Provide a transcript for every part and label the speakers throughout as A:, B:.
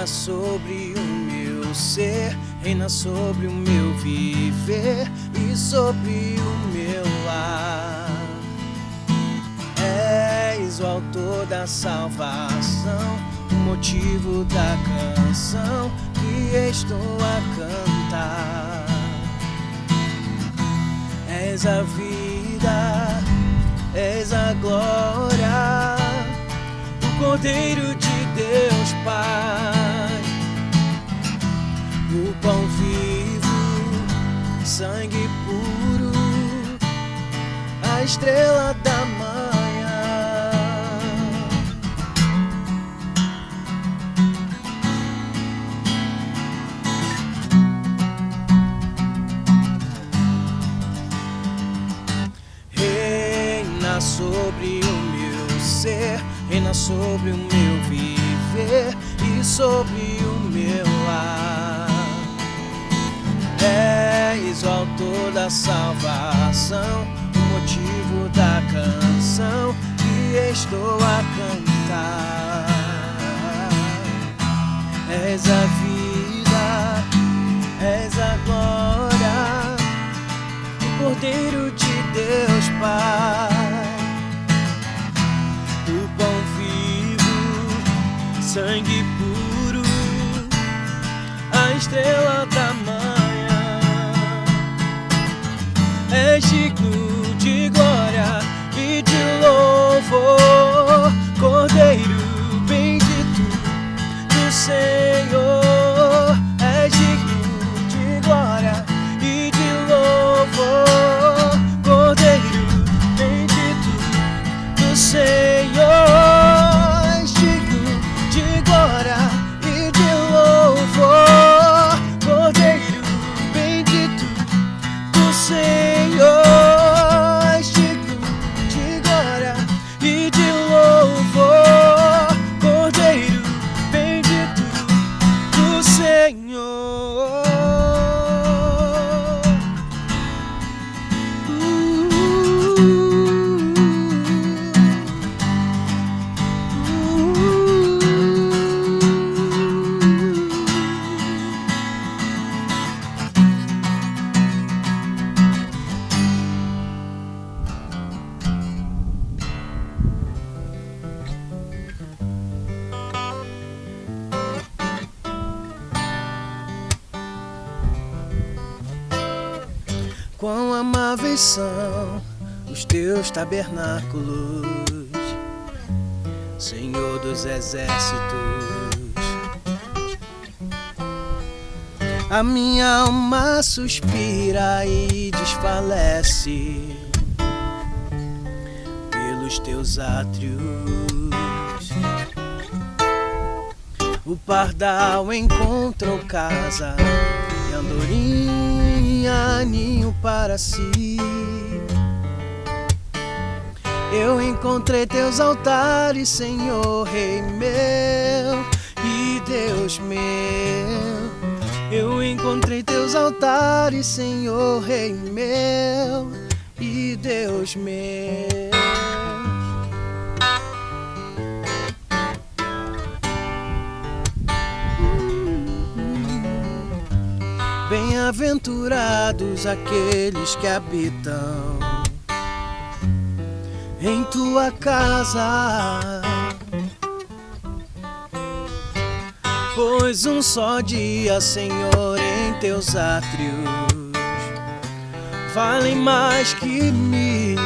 A: reina sobre o meu ser, reina sobre o meu viver e sobre o meu lar. És o autor da salvação, o motivo da canção que estou a cantar. És a vida, és a glória, o Cordeiro de Deus Pai, o pão vivo, sangue puro, a estrela da manhã. Reina sobre o meu ser, reina sobre o meu viver e sobre o meu lar. És o autor da salvação, o motivo da canção que estou a cantar. És a vida, és a glória, o Cordeiro de Deus Pai, o pão vivo, sangue puro, a estrela da manhã. És digno de glória e de louvor, Cordeiro bendito do Senhor. És digno de glória e de louvor, Cordeiro bendito do Senhor. És digno de glória e de louvor, Cordeiro bendito do Senhor. És digno de glória e de louvor, Cordeiro bendito do Senhor. Quão amáveis são os teus tabernáculos, Senhor dos exércitos. A minha alma suspira e desfalece pelos teus átrios. O pardal encontrou casa e andorinha ninho para si. Eu encontrei teus altares, Senhor, Rei meu e Deus meu. Eu encontrei teus altares, Senhor, Rei meu e Deus meu. Bem-aventurados aqueles que habitam em tua casa, pois um só dia, Senhor, em teus átrios valem mais que mil.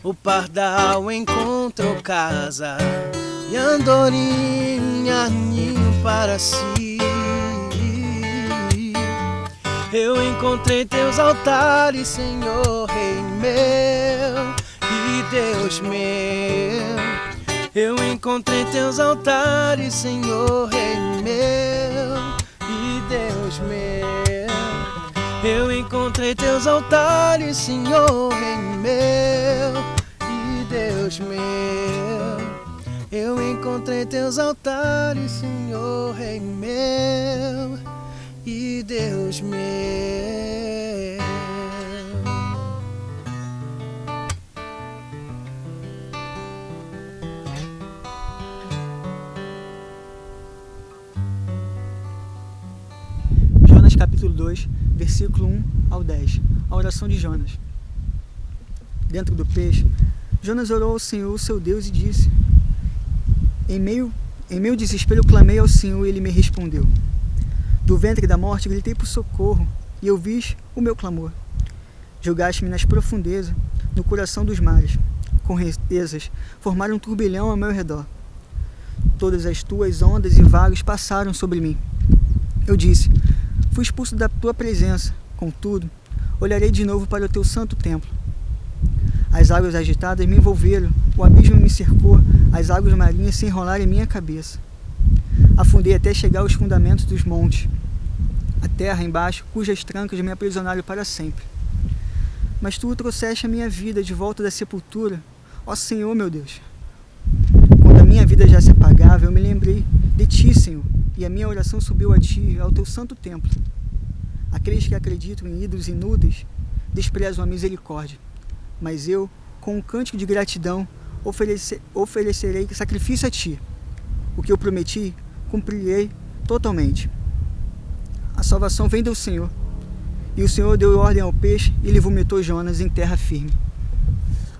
A: O pardal encontrou casa e andorinha ninho para si. Eu encontrei teus altares, Senhor, Rei meu e Deus meu. Eu encontrei teus altares, Senhor, Rei meu e Deus meu. Eu encontrei teus altares, Senhor, Rei meu e Deus meu. Eu encontrei teus altares, Senhor, Rei meu e Deus meu.
B: capítulo 2, versículo 1 ao 10. A oração de Jonas. Dentro do peixe, Jonas orou ao Senhor, seu Deus, e disse: Em meu desespero eu clamei ao Senhor e Ele me respondeu. Do ventre da morte gritei por socorro, e ouvis o meu clamor. Jogaste-me nas profundezas, no coração dos mares. Com represas formaram um turbilhão ao meu redor. Todas as tuas ondas e vagos passaram sobre mim. Eu disse: fui expulso da tua presença, contudo, olharei de novo para o teu santo templo. As águas agitadas me envolveram, o abismo me cercou, as águas marinhas se enrolaram em minha cabeça. Afundei até chegar aos fundamentos dos montes, a terra embaixo, cujas trancas me aprisionaram para sempre. Mas tu trouxeste a minha vida de volta da sepultura, ó Senhor meu Deus. Quando a minha vida já se apagava, eu me lembrei de ti, Senhor, e a minha oração subiu a ti, ao teu santo templo. Aqueles que acreditam em ídolos inúteis desprezam a misericórdia. Mas eu, com um cântico de gratidão, oferecerei sacrifício a ti. O que eu prometi, cumprirei totalmente. A salvação vem do Senhor. E o Senhor deu ordem ao peixe e ele vomitou Jonas em terra firme.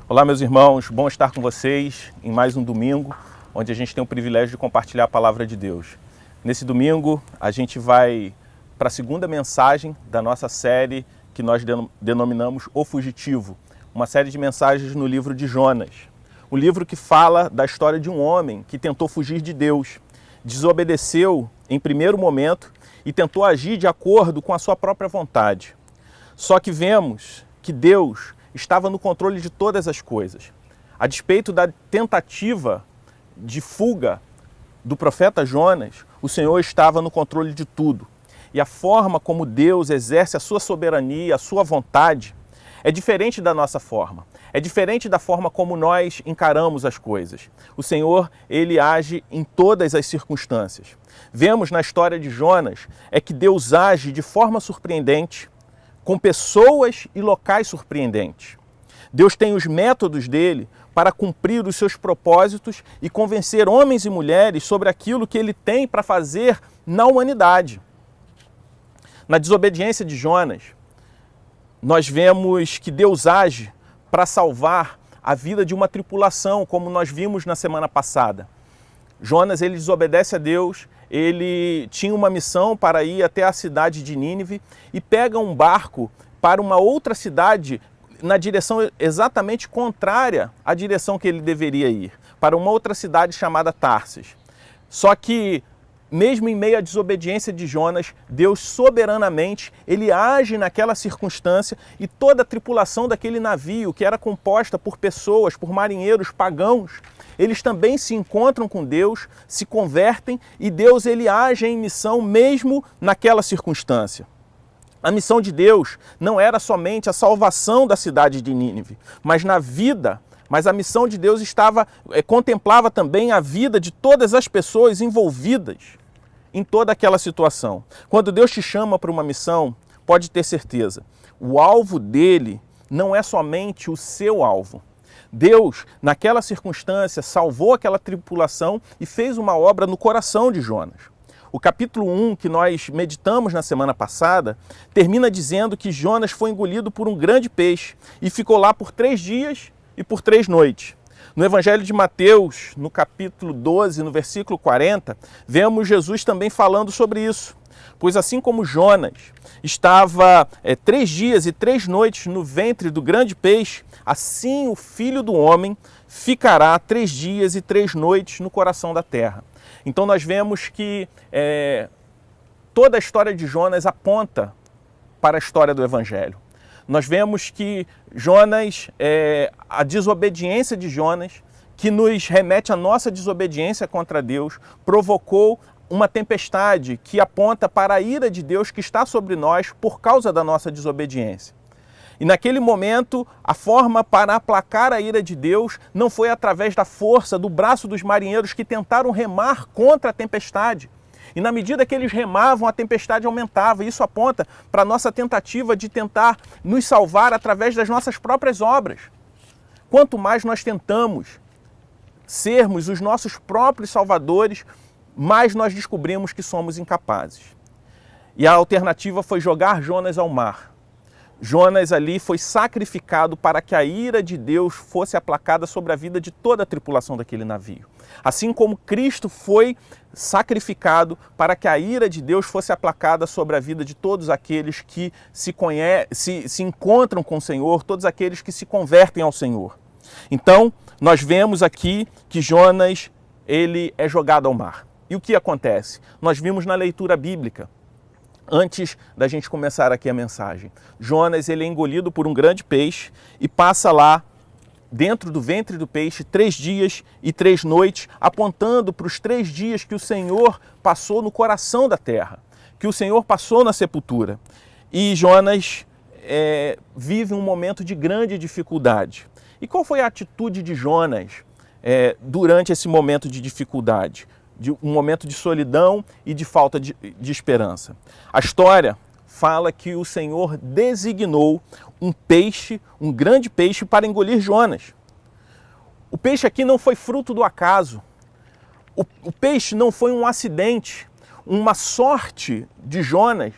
C: Olá, meus irmãos, bom estar com vocês em mais um domingo, onde a gente tem o privilégio de compartilhar a palavra de Deus. Nesse domingo, a gente vai para a segunda mensagem da nossa série que nós denominamos O Fugitivo, uma série de mensagens no livro de Jonas. Um livro que fala da história de um homem que tentou fugir de Deus, desobedeceu em primeiro momento e tentou agir de acordo com a sua própria vontade. Só que vemos que Deus estava no controle de todas as coisas. A despeito da tentativa de fuga do profeta Jonas, o Senhor estava no controle de tudo. E a forma como Deus exerce a sua soberania, a sua vontade, é diferente da nossa forma. É diferente da forma como nós encaramos as coisas. O Senhor, Ele age em todas as circunstâncias. Vemos na história de Jonas é que Deus age de forma surpreendente, com pessoas e locais surpreendentes. Deus tem os métodos dele para cumprir os seus propósitos e convencer homens e mulheres sobre aquilo que ele tem para fazer na humanidade. Na desobediência de Jonas, nós vemos que Deus age para salvar a vida de uma tripulação, como nós vimos na semana passada. Jonas, ele desobedece a Deus, ele tinha uma missão para ir até a cidade de Nínive e pega um barco para uma outra cidade na direção exatamente contrária à direção que ele deveria ir, para uma outra cidade chamada Tarsis. Só que, mesmo em meio à desobediência de Jonas, Deus soberanamente, ele age naquela circunstância e toda a tripulação daquele navio, que era composta por pessoas, por marinheiros pagãos, eles também se encontram com Deus, se convertem e Deus ele age em missão mesmo naquela circunstância. A missão de Deus não era somente a salvação da cidade de Nínive, mas a missão de Deus contemplava também a vida de todas as pessoas envolvidas em toda aquela situação. Quando Deus te chama para uma missão, pode ter certeza, o alvo dele não é somente o seu alvo. Deus, naquela circunstância, salvou aquela tripulação e fez uma obra no coração de Jonas. O capítulo 1, que nós meditamos na semana passada, termina dizendo que Jonas foi engolido por um grande peixe e ficou lá por 3 dias e por 3 noites. No Evangelho de Mateus, no capítulo 12, no versículo 40, vemos Jesus também falando sobre isso. Pois assim como Jonas estava 3 dias e 3 noites no ventre do grande peixe, assim o Filho do Homem ficará 3 dias e 3 noites no coração da terra. Então nós vemos que toda a história de Jonas aponta para a história do Evangelho. Nós vemos que Jonas, a desobediência de Jonas, que nos remete à nossa desobediência contra Deus, provocou uma tempestade que aponta para a ira de Deus que está sobre nós por causa da nossa desobediência. E naquele momento, a forma para aplacar a ira de Deus não foi através da força do braço dos marinheiros que tentaram remar contra a tempestade. E na medida que eles remavam, a tempestade aumentava. E isso aponta para a nossa tentativa de tentar nos salvar através das nossas próprias obras. Quanto mais nós tentamos sermos os nossos próprios salvadores, mais nós descobrimos que somos incapazes. E a alternativa foi jogar Jonas ao mar. Jonas ali foi sacrificado para que a ira de Deus fosse aplacada sobre a vida de toda a tripulação daquele navio. Assim como Cristo foi sacrificado para que a ira de Deus fosse aplacada sobre a vida de todos aqueles que se encontram com o Senhor, todos aqueles que se convertem ao Senhor. Então, nós vemos aqui que Jonas, ele é jogado ao mar. E o que acontece? Nós vimos na leitura bíblica, antes da gente começar aqui a mensagem. Jonas, ele é engolido por um grande peixe e passa lá dentro do ventre do peixe 3 dias e 3 noites, apontando para os 3 dias que o Senhor passou no coração da terra, que o Senhor passou na sepultura. E Jonas vive um momento de grande dificuldade. E qual foi a atitude de Jonas durante esse momento de dificuldade? De um momento de solidão e de falta de esperança. A história fala que o Senhor designou um peixe, um grande peixe, para engolir Jonas. O peixe aqui não foi fruto do acaso. O peixe não foi um acidente, uma sorte de Jonas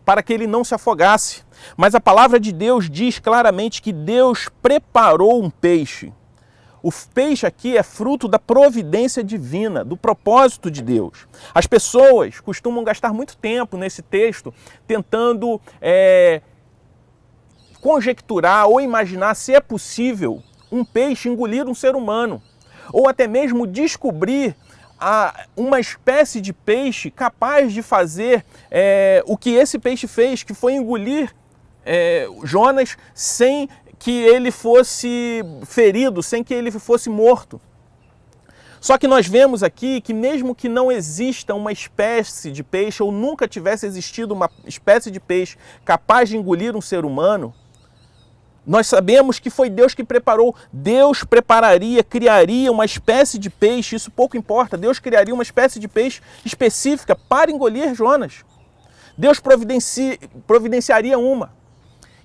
C: para que ele não se afogasse. Mas a palavra de Deus diz claramente que Deus preparou um peixe. O peixe aqui é fruto da providência divina, do propósito de Deus. As pessoas costumam gastar muito tempo nesse texto tentando conjecturar ou imaginar se é possível um peixe engolir um ser humano, ou até mesmo descobrir uma espécie de peixe capaz de fazer o que esse peixe fez, que foi engolir Jonas sem que ele fosse ferido, sem que ele fosse morto. Só que nós vemos aqui que mesmo que não exista uma espécie de peixe, ou nunca tivesse existido uma espécie de peixe capaz de engolir um ser humano, nós sabemos que foi Deus que preparou. Deus prepararia, criaria uma espécie de peixe, isso pouco importa. Deus criaria uma espécie de peixe específica para engolir Jonas. Deus providenciaria uma.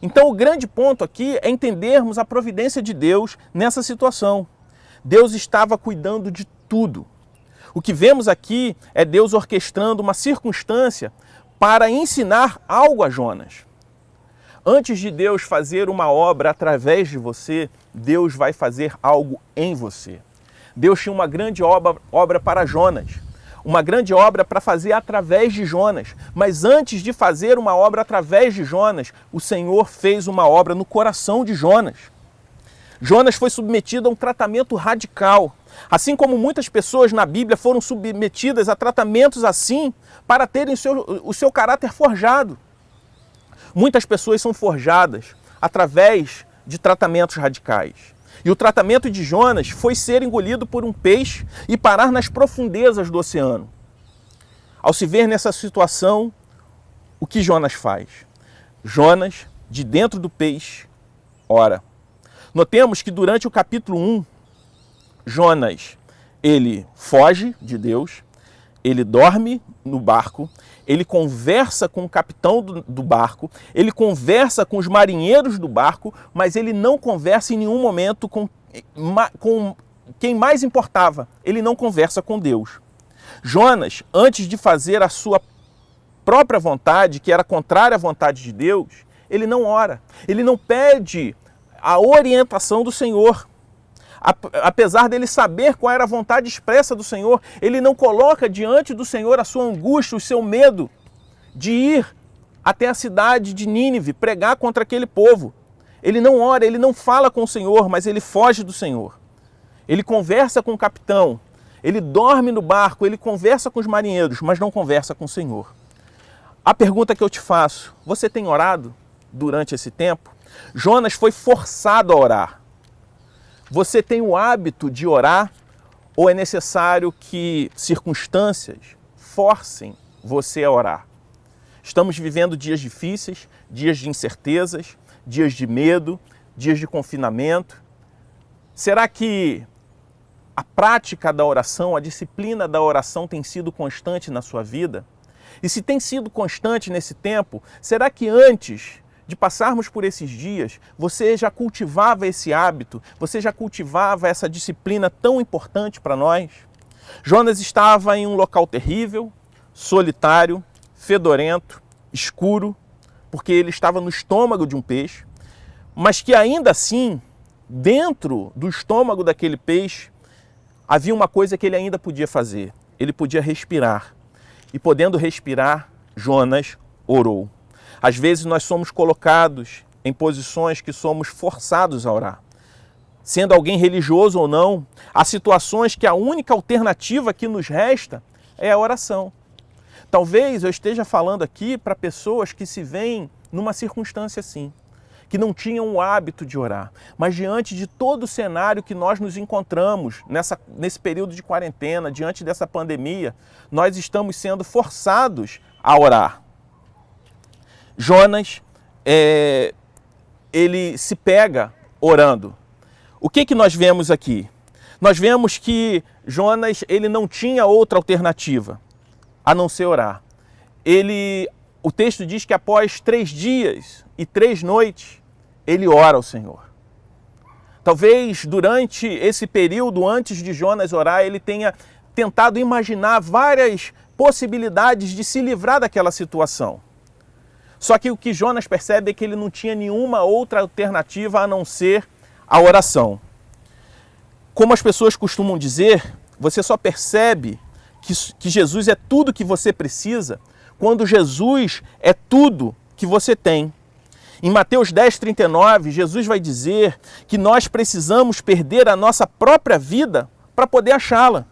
C: Então o grande ponto aqui é entendermos a providência de Deus nessa situação. Deus estava cuidando de tudo. O que vemos aqui é Deus orquestrando uma circunstância para ensinar algo a Jonas. Antes de Deus fazer uma obra através de você, Deus vai fazer algo em você. Deus tinha uma grande obra para Jonas. Uma grande obra para fazer através de Jonas. Mas antes de fazer uma obra através de Jonas, o Senhor fez uma obra no coração de Jonas. Jonas foi submetido a um tratamento radical. Assim como muitas pessoas na Bíblia foram submetidas a tratamentos assim para terem o seu caráter forjado. Muitas pessoas são forjadas através de tratamentos radicais. E o tratamento de Jonas foi ser engolido por um peixe e parar nas profundezas do oceano. Ao se ver nessa situação, o que Jonas faz? Jonas, de dentro do peixe, ora. Notemos que durante o capítulo 1, Jonas, ele foge de Deus, ele dorme no barco, ele conversa com o capitão do barco, ele conversa com os marinheiros do barco, mas ele não conversa em nenhum momento com quem mais importava. Ele não conversa com Deus. Jonas, antes de fazer a sua própria vontade, que era contrária à vontade de Deus, ele não ora, ele não pede a orientação do Senhor. Apesar dele saber qual era a vontade expressa do Senhor, ele não coloca diante do Senhor a sua angústia, o seu medo de ir até a cidade de Nínive, pregar contra aquele povo. Ele não ora, ele não fala com o Senhor, mas ele foge do Senhor. Ele conversa com o capitão, ele dorme no barco, ele conversa com os marinheiros, mas não conversa com o Senhor. A pergunta que eu te faço, você tem orado durante esse tempo? Jonas foi forçado a orar. Você tem o hábito de orar ou é necessário que circunstâncias forcem você a orar? Estamos vivendo dias difíceis, dias de incertezas, dias de medo, dias de confinamento. Será que a prática da oração, a disciplina da oração tem sido constante na sua vida? E se tem sido constante nesse tempo, será que antes de passarmos por esses dias, você já cultivava esse hábito, você já cultivava essa disciplina tão importante para nós? Jonas estava em um local terrível, solitário, fedorento, escuro, porque ele estava no estômago de um peixe, mas que ainda assim, dentro do estômago daquele peixe, havia uma coisa que ele ainda podia fazer. Ele podia respirar. E podendo respirar, Jonas orou. Às vezes nós somos colocados em posições que somos forçados a orar. Sendo alguém religioso ou não, há situações que a única alternativa que nos resta é a oração. Talvez eu esteja falando aqui para pessoas que se veem numa circunstância assim, que não tinham o hábito de orar. Mas diante de todo o cenário que nós nos encontramos nesse período de quarentena, diante dessa pandemia, nós estamos sendo forçados a orar. Jonas, ele se pega orando. O que nós vemos aqui? Nós vemos que Jonas, ele não tinha outra alternativa a não ser orar. O texto diz que após 3 dias e 3 noites, ele ora ao Senhor. Talvez durante esse período, antes de Jonas orar, ele tenha tentado imaginar várias possibilidades de se livrar daquela situação. Só que o que Jonas percebe é que ele não tinha nenhuma outra alternativa a não ser a oração. Como as pessoas costumam dizer, você só percebe que Jesus é tudo que você precisa quando Jesus é tudo que você tem. Em Mateus 10:39, Jesus vai dizer que nós precisamos perder a nossa própria vida para poder achá-la.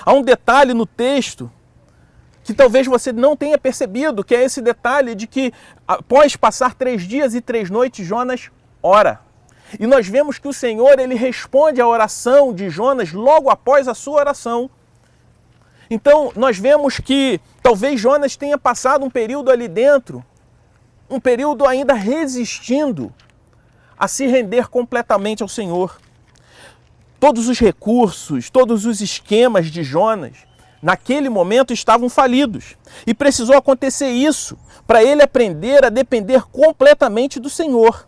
C: Há um detalhe no texto que talvez você não tenha percebido, que é esse detalhe de que após passar 3 dias e 3 noites, Jonas ora. E nós vemos que o Senhor, ele responde à oração de Jonas logo após a sua oração. Então, nós vemos que talvez Jonas tenha passado um período ali dentro, um período ainda resistindo a se render completamente ao Senhor. Todos os recursos, todos os esquemas de Jonas, naquele momento estavam falidos. E precisou acontecer isso para ele aprender a depender completamente do Senhor.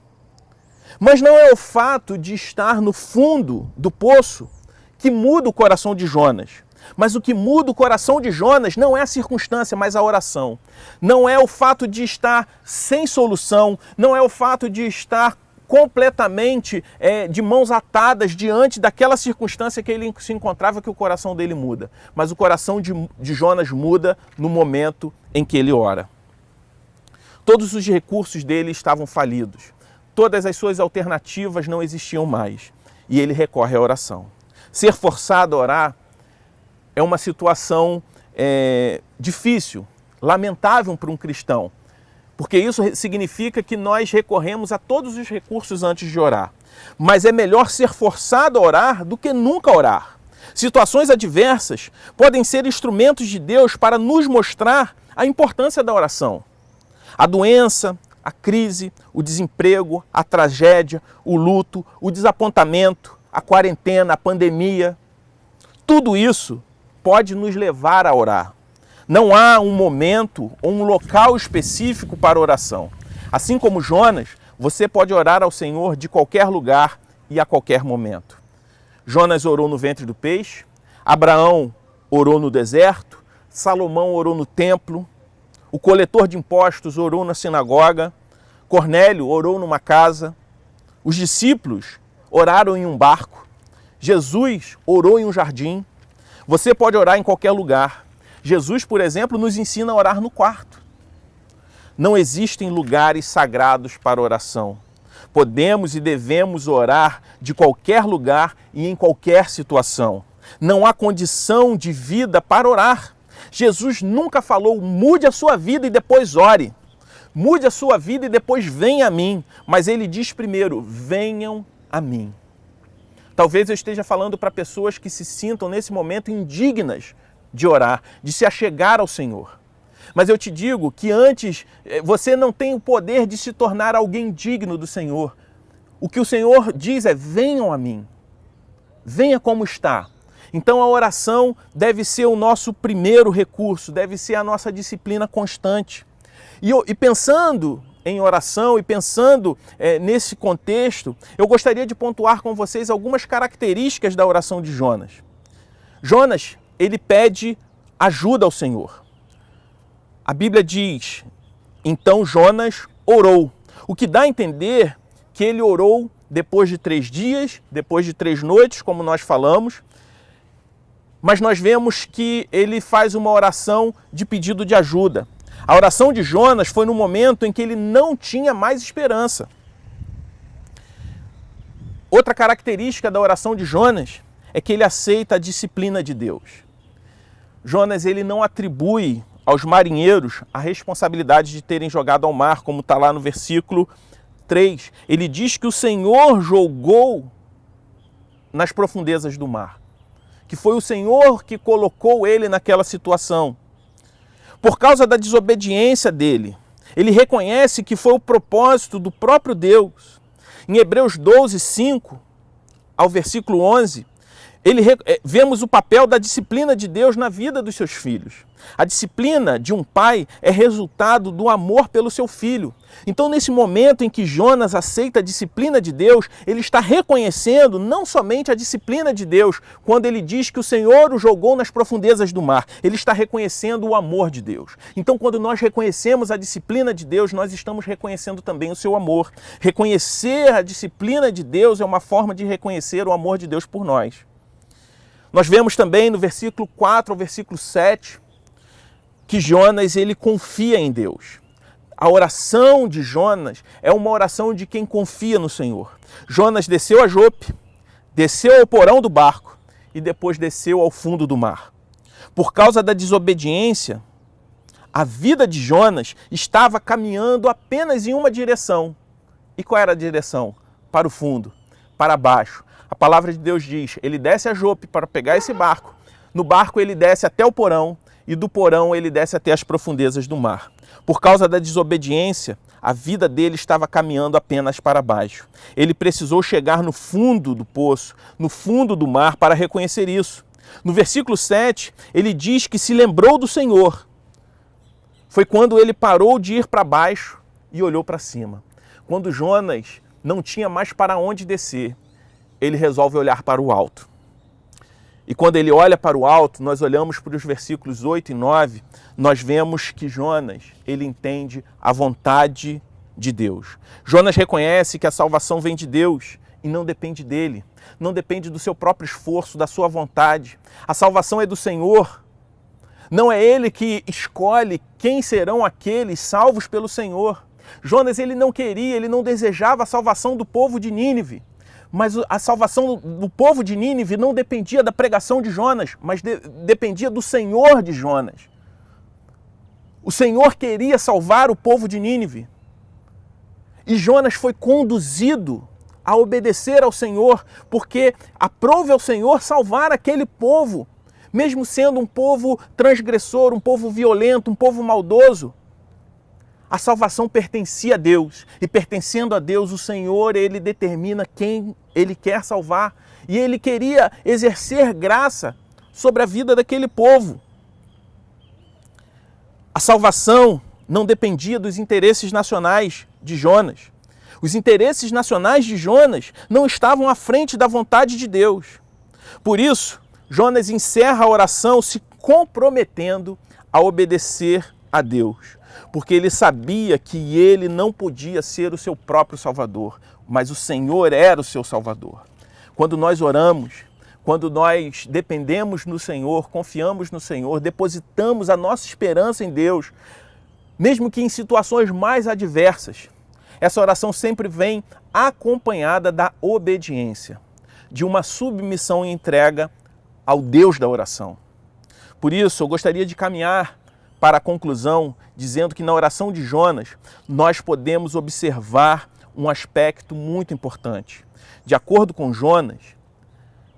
C: Mas não é o fato de estar no fundo do poço que muda o coração de Jonas. Mas o que muda o coração de Jonas não é a circunstância, mas a oração. Não é o fato de estar sem solução, não é o fato de estar completamente de mãos atadas diante daquela circunstância que ele se encontrava, que o coração dele muda. Mas o coração de Jonas muda no momento em que ele ora. Todos os recursos dele estavam falidos. Todas as suas alternativas não existiam mais. E ele recorre à oração. Ser forçado a orar é uma situação difícil, lamentável para um cristão. Porque isso significa que nós recorremos a todos os recursos antes de orar. Mas é melhor ser forçado a orar do que nunca orar. Situações adversas podem ser instrumentos de Deus para nos mostrar a importância da oração. A doença, a crise, o desemprego, a tragédia, o luto, o desapontamento, a quarentena, a pandemia, tudo isso pode nos levar a orar. Não há um momento ou um local específico para oração. Assim como Jonas, você pode orar ao Senhor de qualquer lugar e a qualquer momento. Jonas orou no ventre do peixe, Abraão orou no deserto, Salomão orou no templo, o coletor de impostos orou na sinagoga, Cornélio orou numa casa, os discípulos oraram em um barco, Jesus orou em um jardim. Você pode orar em qualquer lugar. Jesus, por exemplo, nos ensina a orar no quarto. Não existem lugares sagrados para oração. Podemos e devemos orar de qualquer lugar e em qualquer situação. Não há condição de vida para orar. Jesus nunca falou, mude a sua vida e depois ore. Mude a sua vida e depois venha a mim. Mas ele diz primeiro, venham a mim. Talvez eu esteja falando para pessoas que se sintam nesse momento indignas de orar, de se achegar ao Senhor. Mas eu te digo que antes você não tem o poder de se tornar alguém digno do Senhor. O que o Senhor diz é, venham a mim. Venha como está. Então a oração deve ser o nosso primeiro recurso, deve ser a nossa disciplina constante. E pensando em oração e pensando nesse contexto, eu gostaria de pontuar com vocês algumas características da oração de Jonas. Jonas, ele pede ajuda ao Senhor. A Bíblia diz Então Jonas orou, o que dá a entender que ele orou depois de 3 dias, depois de 3 noites, como nós falamos, mas nós vemos que ele faz uma oração de pedido de ajuda. A oração de Jonas foi no momento em que ele não tinha mais esperança. Outra característica da oração de Jonas é que ele aceita a disciplina de Deus. Jonas, ele não atribui aos marinheiros a responsabilidade de terem jogado ao mar, como está lá no versículo 3. Ele diz que o Senhor jogou nas profundezas do mar, que foi o Senhor que colocou ele naquela situação. Por causa da desobediência dele, ele reconhece que foi o propósito do próprio Deus. Em Hebreus 12, 5 ao versículo 11, vemos o papel da disciplina de Deus na vida dos seus filhos. A disciplina de um pai é resultado do amor pelo seu filho. Então, nesse momento em que Jonas aceita a disciplina de Deus, ele está reconhecendo não somente a disciplina de Deus, quando ele diz que o Senhor o jogou nas profundezas do mar, ele está reconhecendo o amor de Deus. Então, quando nós reconhecemos a disciplina de Deus, nós estamos reconhecendo também o seu amor. Reconhecer a disciplina de Deus é uma forma de reconhecer o amor de Deus por nós. Nós vemos também no versículo 4 ao versículo 7 que Jonas, ele confia em Deus. A oração de Jonas é uma oração de quem confia no Senhor. Jonas desceu a Jope, desceu ao porão do barco e depois desceu ao fundo do mar. Por causa da desobediência, a vida de Jonas estava caminhando apenas em uma direção. E qual era a direção? Para o fundo, para baixo. A palavra de Deus diz, ele desce a Jope para pegar esse barco. No barco ele desce até o porão e do porão ele desce até as profundezas do mar. Por causa da desobediência, a vida dele estava caminhando apenas para baixo. Ele precisou chegar no fundo do poço, no fundo do mar, para reconhecer isso. No versículo 7, ele diz que se lembrou do Senhor. Foi quando ele parou de ir para baixo e olhou para cima. Quando Jonas não tinha mais para onde descer, ele resolve olhar para o alto. E quando ele olha para o alto, nós olhamos para os versículos 8 e 9, nós vemos que Jonas, ele entende a vontade de Deus. Jonas reconhece que a salvação vem de Deus e não depende dele. Não depende do seu próprio esforço, da sua vontade. A salvação é do Senhor. Não é ele que escolhe quem serão aqueles salvos pelo Senhor. Jonas, ele não queria, ele não desejava a salvação do povo de Nínive. Mas a salvação do povo de Nínive não dependia da pregação de Jonas, mas dependia do Senhor de Jonas. O Senhor queria salvar o povo de Nínive. E Jonas foi conduzido a obedecer ao Senhor, porque aprove ao Senhor salvar aquele povo, mesmo sendo um povo transgressor, um povo violento, um povo maldoso. A salvação pertencia a Deus, e pertencendo a Deus, o Senhor, ele determina quem ele quer salvar, e ele queria exercer graça sobre a vida daquele povo. A salvação não dependia dos interesses nacionais de Jonas. Os interesses nacionais de Jonas não estavam à frente da vontade de Deus. Por isso, Jonas encerra a oração se comprometendo a obedecer a Deus, porque ele sabia que ele não podia ser o seu próprio Salvador, mas o Senhor era o seu Salvador. Quando nós oramos, quando nós dependemos no Senhor, confiamos no Senhor, depositamos a nossa esperança em Deus, mesmo que em situações mais adversas, essa oração sempre vem acompanhada da obediência, de uma submissão e entrega ao Deus da oração. Por isso, eu gostaria de caminhar para a conclusão, dizendo que na oração de Jonas, nós podemos observar um aspecto muito importante. De acordo com Jonas,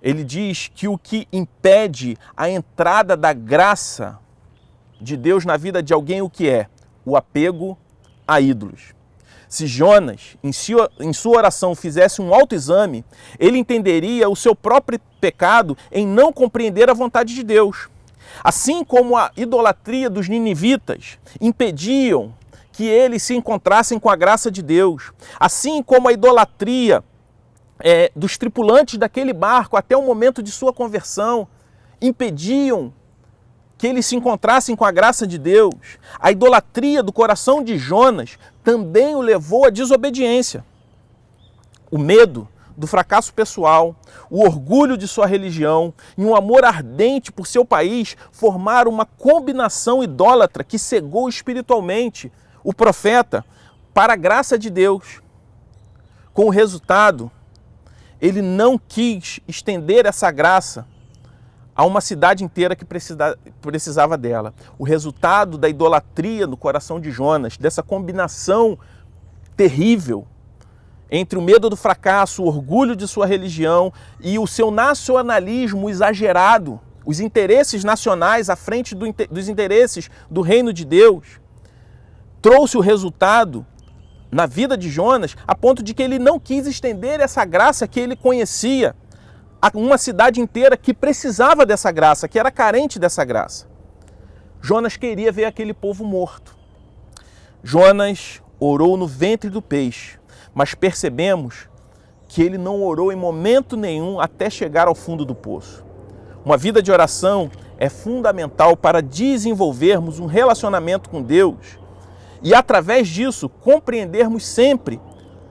C: ele diz que o que impede a entrada da graça de Deus na vida de alguém, o que é? O apego a ídolos. Se Jonas, em sua oração, fizesse um autoexame, ele entenderia o seu próprio pecado em não compreender a vontade de Deus. Assim como a idolatria dos ninivitas impediam que eles se encontrassem com a graça de Deus, assim como a idolatria dos tripulantes daquele barco até o momento de sua conversão impediam que eles se encontrassem com a graça de Deus, a idolatria do coração de Jonas também o levou à desobediência. O medo do fracasso pessoal, o orgulho de sua religião e um amor ardente por seu país formaram uma combinação idólatra que cegou espiritualmente o profeta para a graça de Deus. Com o resultado, ele não quis estender essa graça a uma cidade inteira que precisava dela. O resultado da idolatria no coração de Jonas, dessa combinação terrível entre o medo do fracasso, o orgulho de sua religião e o seu nacionalismo exagerado, os interesses nacionais à frente dos interesses do reino de Deus, trouxe o resultado na vida de Jonas a ponto de que ele não quis estender essa graça que ele conhecia a uma cidade inteira que precisava dessa graça, que era carente dessa graça. Jonas queria ver aquele povo morto. Jonas orou no ventre do peixe, mas percebemos que ele não orou em momento nenhum até chegar ao fundo do poço. Uma vida de oração é fundamental para desenvolvermos um relacionamento com Deus e, através disso, compreendermos sempre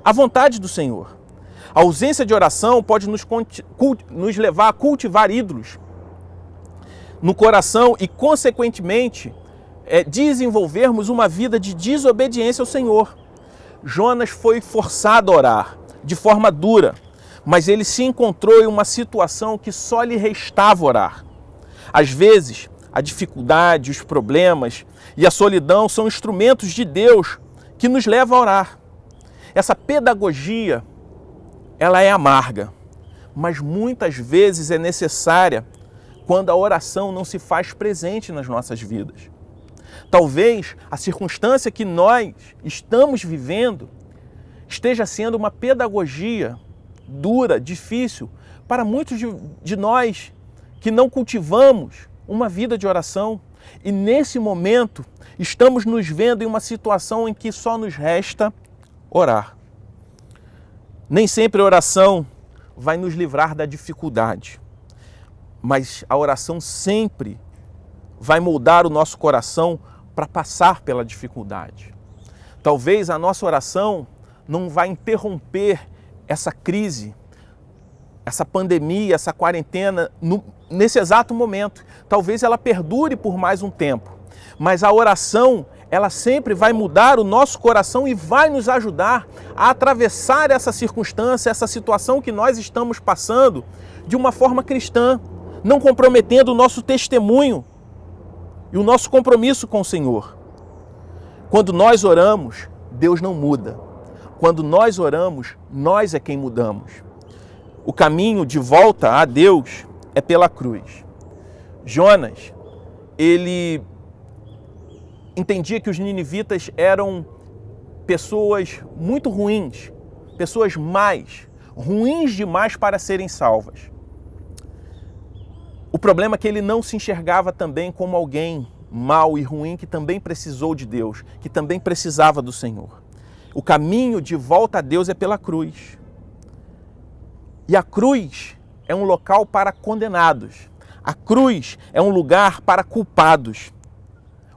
C: a vontade do Senhor. A ausência de oração pode nos levar a cultivar ídolos no coração e, consequentemente, desenvolvermos uma vida de desobediência ao Senhor. Jonas foi forçado a orar de forma dura, mas ele se encontrou em uma situação que só lhe restava orar. Às vezes, a dificuldade, os problemas e a solidão são instrumentos de Deus que nos levam a orar. Essa pedagogia, ela é amarga, mas muitas vezes é necessária quando a oração não se faz presente nas nossas vidas. Talvez a circunstância que nós estamos vivendo esteja sendo uma pedagogia dura, difícil, para muitos de nós que não cultivamos uma vida de oração. E nesse momento estamos nos vendo em uma situação em que só nos resta orar. Nem sempre a oração vai nos livrar da dificuldade, mas a oração sempre vai moldar o nosso coração para passar pela dificuldade. Talvez a nossa oração não vai interromper essa crise, essa pandemia, essa quarentena nesse exato momento. Talvez ela perdure por mais um tempo, mas a oração, ela sempre vai mudar o nosso coração e vai nos ajudar a atravessar essa circunstância, essa situação que nós estamos passando de uma forma cristã, não comprometendo o nosso testemunho e o nosso compromisso com o Senhor. Quando nós oramos, Deus não muda. Quando nós oramos, nós é quem mudamos. O caminho de volta a Deus é pela cruz. Jonas, ele entendia que os ninivitas eram pessoas muito ruins, pessoas más, ruins demais para serem salvas. O problema é que ele não se enxergava também como alguém mau e ruim que também precisou de Deus, que também precisava do Senhor. O caminho de volta a Deus é pela cruz. E a cruz é um local para condenados. A cruz é um lugar para culpados.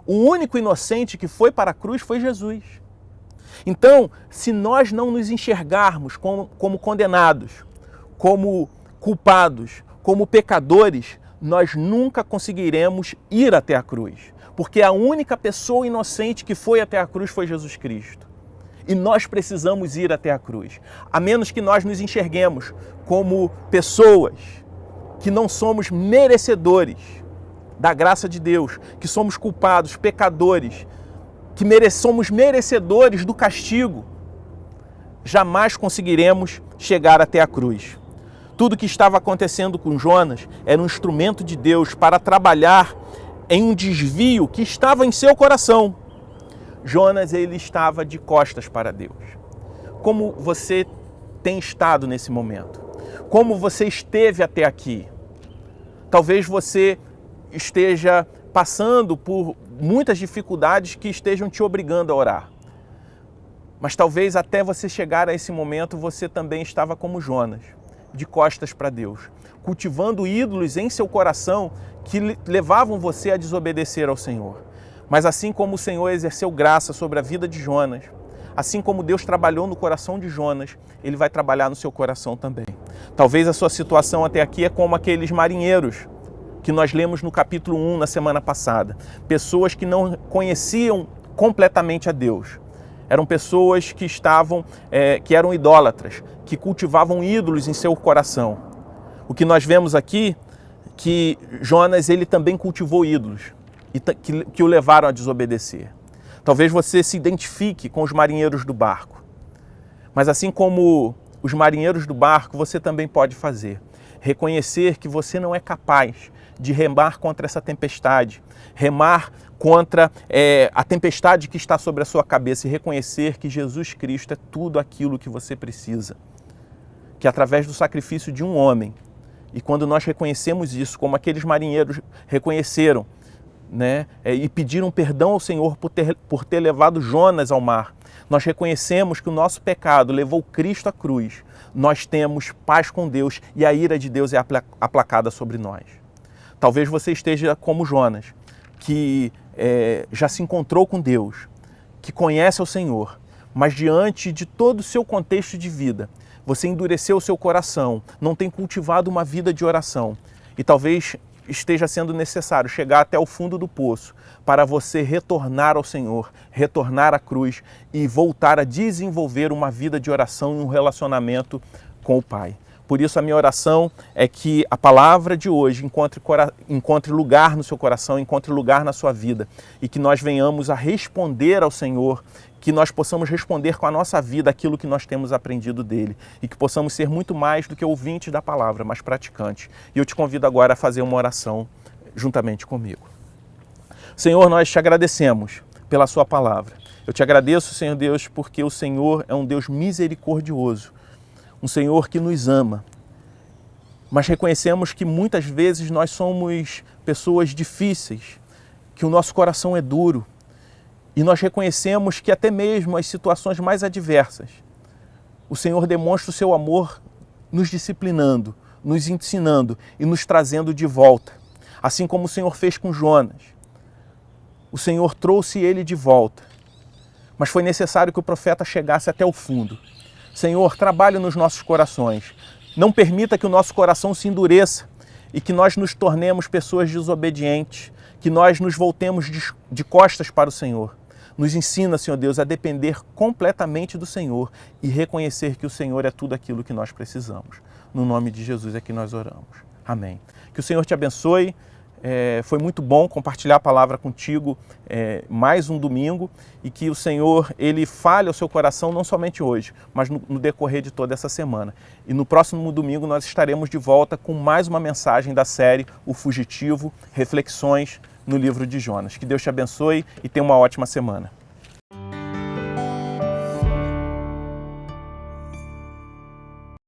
C: O único inocente que foi para a cruz foi Jesus. Então, se nós não nos enxergarmos como condenados, como culpados, como pecadores, nós nunca conseguiremos ir até a cruz. Porque a única pessoa inocente que foi até a cruz foi Jesus Cristo. E nós precisamos ir até a cruz. A menos que nós nos enxerguemos como pessoas que não somos merecedores da graça de Deus, que somos culpados, pecadores, que somos merecedores do castigo, jamais conseguiremos chegar até a cruz. Tudo que estava acontecendo com Jonas era um instrumento de Deus para trabalhar em um desvio que estava em seu coração. Jonas, ele estava de costas para Deus. Como você tem estado nesse momento? Como você esteve até aqui? Talvez você esteja passando por muitas dificuldades que estejam te obrigando a orar. Mas talvez até você chegar a esse momento, você também estava como Jonas, de costas para Deus, cultivando ídolos em seu coração que levavam você a desobedecer ao Senhor. Mas assim como o Senhor exerceu graça sobre a vida de Jonas, assim como Deus trabalhou no coração de Jonas, Ele vai trabalhar no seu coração também. Talvez a sua situação até aqui é como aqueles marinheiros que nós lemos no capítulo 1 na semana passada. Pessoas que não conheciam completamente a Deus. Eram pessoas que que eram idólatras, que cultivavam ídolos em seu coração. O que nós vemos aqui, que Jonas ele também cultivou ídolos e que o levaram a desobedecer. Talvez você se identifique com os marinheiros do barco. Mas assim como os marinheiros do barco, você também pode fazer. Reconhecer que você não é capaz de remar contra essa tempestade, remar contra a tempestade que está sobre a sua cabeça e reconhecer que Jesus Cristo é tudo aquilo que você precisa. Que através do sacrifício de um homem, e quando nós reconhecemos isso, como aqueles marinheiros reconheceram, né, e pediram perdão ao Senhor por ter levado Jonas ao mar, nós reconhecemos que o nosso pecado levou Cristo à cruz, nós temos paz com Deus e a ira de Deus é aplacada sobre nós. Talvez você esteja como Jonas, que já se encontrou com Deus, que conhece o Senhor, mas diante de todo o seu contexto de vida, você endureceu o seu coração, não tem cultivado uma vida de oração e talvez esteja sendo necessário chegar até o fundo do poço para você retornar ao Senhor, retornar à cruz e voltar a desenvolver uma vida de oração e um relacionamento com o Pai. Por isso a minha oração é que a palavra de hoje encontre lugar no seu coração, encontre lugar na sua vida e que nós venhamos a responder ao Senhor, que nós possamos responder com a nossa vida aquilo que nós temos aprendido dele e que possamos ser muito mais do que ouvintes da palavra, mas praticantes. E eu te convido agora a fazer uma oração juntamente comigo. Senhor, nós te agradecemos pela sua palavra. Eu te agradeço, Senhor Deus, porque o Senhor é um Deus misericordioso, um Senhor que nos ama. Mas reconhecemos que muitas vezes nós somos pessoas difíceis, que o nosso coração é duro. E nós reconhecemos que até mesmo as situações mais adversas, o Senhor demonstra o seu amor nos disciplinando, nos ensinando e nos trazendo de volta. Assim como o Senhor fez com Jonas. O Senhor trouxe ele de volta. Mas foi necessário que o profeta chegasse até o fundo. Senhor, trabalhe nos nossos corações. Não permita que o nosso coração se endureça e que nós nos tornemos pessoas desobedientes, que nós nos voltemos de costas para o Senhor. Nos ensina, Senhor Deus, a depender completamente do Senhor e reconhecer que o Senhor é tudo aquilo que nós precisamos. No nome de Jesus é que nós oramos. Amém. Que o Senhor te abençoe. Foi muito bom compartilhar a palavra contigo mais um domingo e que o Senhor ele fale ao seu coração não somente hoje, mas no decorrer de toda essa semana. E no próximo domingo nós estaremos de volta com mais uma mensagem da série O Fugitivo, Reflexões no livro de Jonas. Que Deus te abençoe e tenha uma ótima semana.